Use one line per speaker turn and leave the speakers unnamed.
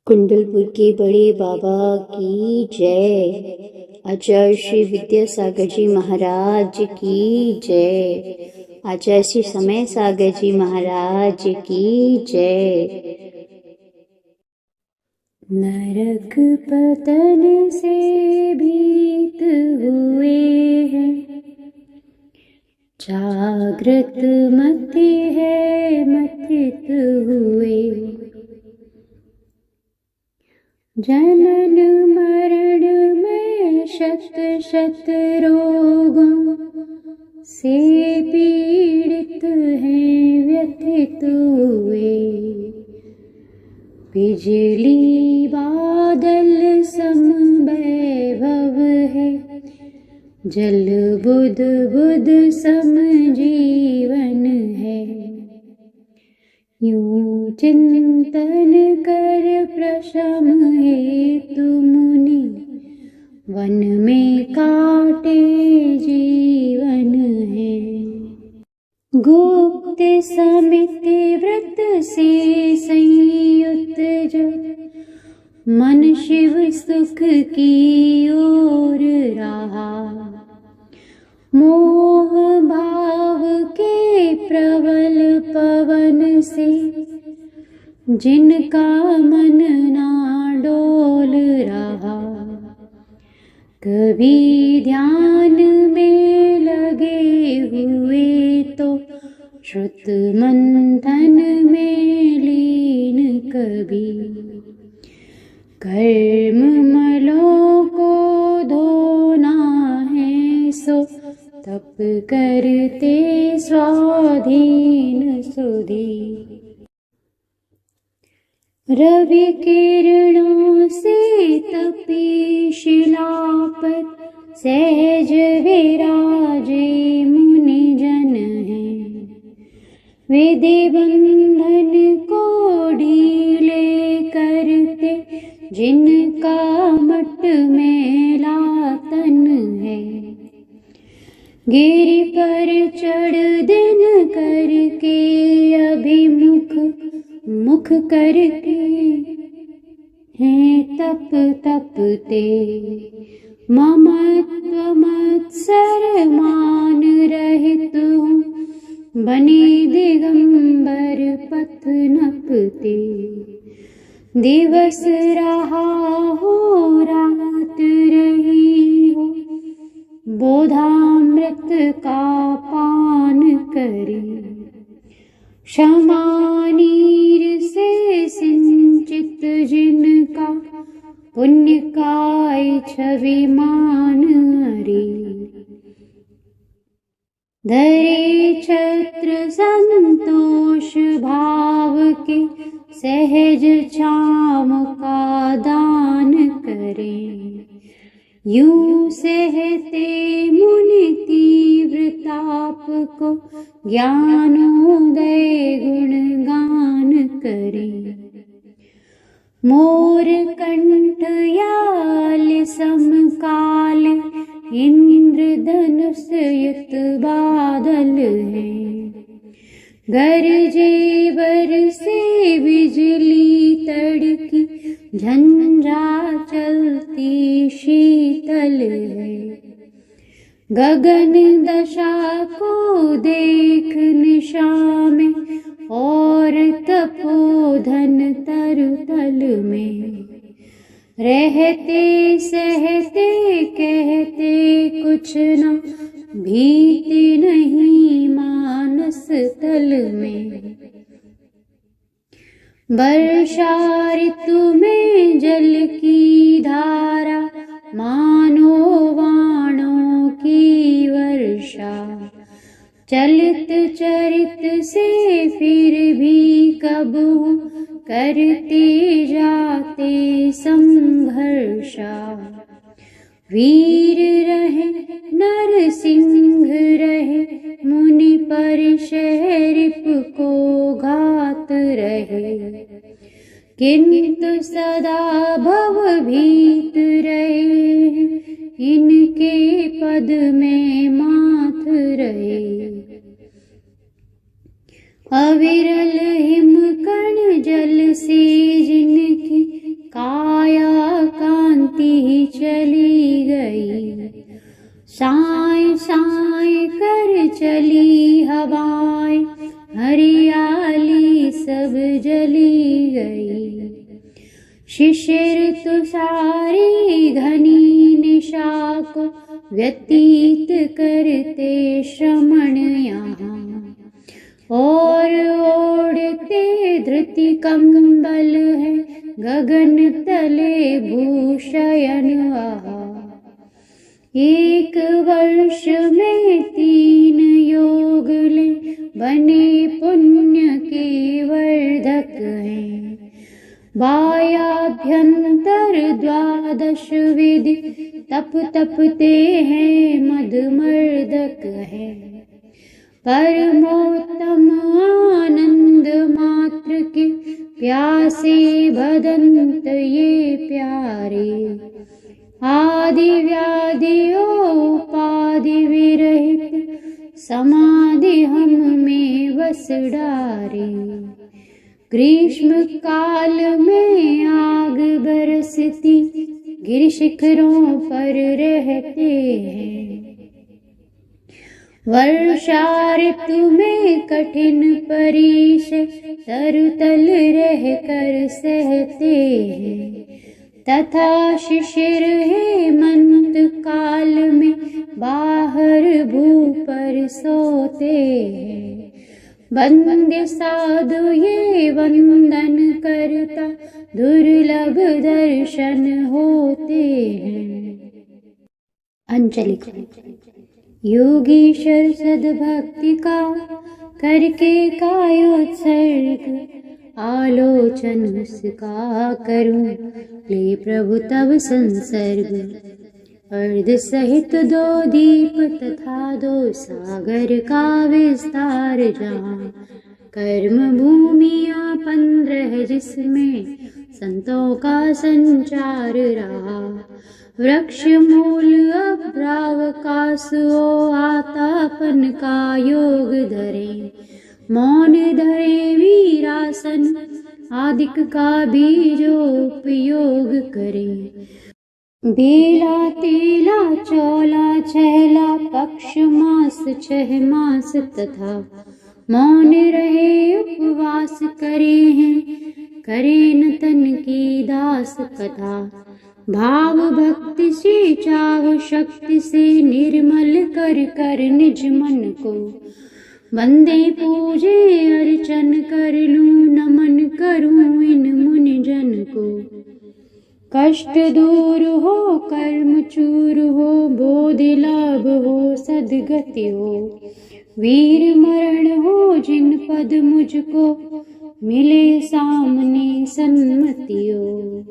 कुंडलपुर के बड़े बाबा की जय। आचार्य श्री विद्यासागर जी महाराज की जय। आचार्य श्री समय सागर जी महाराज की जय। नरक पतन से भीत हुए हैं, जागृत मति है मथित हुए। जनन मरण में शत शत रोगों से पीड़ित हैं व्यथित हुए। बिजली बादल सम वैभव है, जल बुध बुध सम जीवन है। यूं चिंतन कर प्रशम हेतु मुनि, वन में काटे जीवन है। गुप्त समिति व्रत से संयुक्त जब मन शिव सुख की ओर रहा। मोह भाव के प्रबल पवन से जिनका मन ना डोल रहा। कभी ध्यान में लगे हुए तो श्रुत मंथन में लीन कभी। कर्म मलों को धोना है सो तप करते स्वाधीन सुधी। रवि किरणों से तपी शिला पर सहज विराजे मुनि जन हैं। विधि बंधन को ढीले करते जिनका मट मेला तन है। गिरि पर चढ़ दिन करके अभिमुख मुख करके हैं तप तपते। ममत्व मत्सर मान रहित हूँ, बने दिगंबर पथ नपते। दिवस रहा हो रात रही हो, बोधामृत का पान करे। क्षमा नीर से सिंचित जिनका, पुण्य काय छवि मान हरे। धरे छत्र संतोष भाव के, सहज छाम का दान करें। यूं सहते मुनि तीव्र ताप को, ज्ञानोदय गुणगान करें। मोर कंठ याल समकाल, इंद्र धनुष युत बादल है। गरजे बरसे बिजली तड़की, झंझा चलती शीतल है। गगन दशा को देख निशा में, और तपोधन तरुतल में। रहते सहते कहते कुछ न, भीति नहीं मानस तल में। वर्षा ऋतु में जल की धारा, मानो वाणों की वर्षा। चलित चरित से फिर भी कबहू करते जाते संघर्षा। वीर रहे नरसिंह रहे, मुनि पर शहरिप को घात रहे। किंतु सदा भवभीत रहे, इनके पद में माथ रहे। अविरल हिमकण जल से जिनकी चली गई। शिशिर तुषारी घनी निशा को व्यतीत करते श्रमण यहाँ, और ओढ़ते धृति कंबल है गगन तले भूषयन वहा। एक वर्ष में 3 योग ले बने पुण्य के वर्धक हैं। बाह्याभ्यंतर 12 विधि तप तपते हैं मदमर्दक है। परमोत्तम आनंद मात्र के प्यासे भदंत ये प्यारे। आदि व्याधि उपाधि विरहित समाधि हम में बस डारे। ग्रीष्म काल में आग बरसती गिर शिखरों पर रहते हैं। वर्षा ऋतु में कठिन परीश तरुतल रह कर सहते हैं। तथा शिशिर हेमंत काल में बाहर भू पर सोते हैं। वंद्य साधु ये वंदन करता दुर्लभ दर्शन होते हैं। अंजलि। योगीश्वर सद्भक्ति का करके कायोत्सर्ग, आलोचन उसका करूं ले प्रभु तब संसर्ग। अर्ध सहित 2 दीप तथा 2 सागर का विस्तार जहाँ, कर्म भूमियाँ 15 जिसमें संतों का संचार रहा। वृक्ष मूल अभ्रावकाश ओ आतापन का योग धरे। मौन धरे वीरासन आदिक का बीजोपयोग करे। बेला तेला चौला चहला पक्ष मास 6 मास तथा, मौन रहे उपवास करे हैं करे न तन की दास कथा। भाव भक्ति से चाव शक्ति से निर्मल कर कर निज मन को, वंदे पूजे अर्चन कर लूं नमन करूं इन मुनि जन को। कष्ट दूर हो कर्म चूर हो बोधि लाभ हो सद्गति हो। वीर मरण हो जिन पद मुझको मिले सामने सन्मति हो।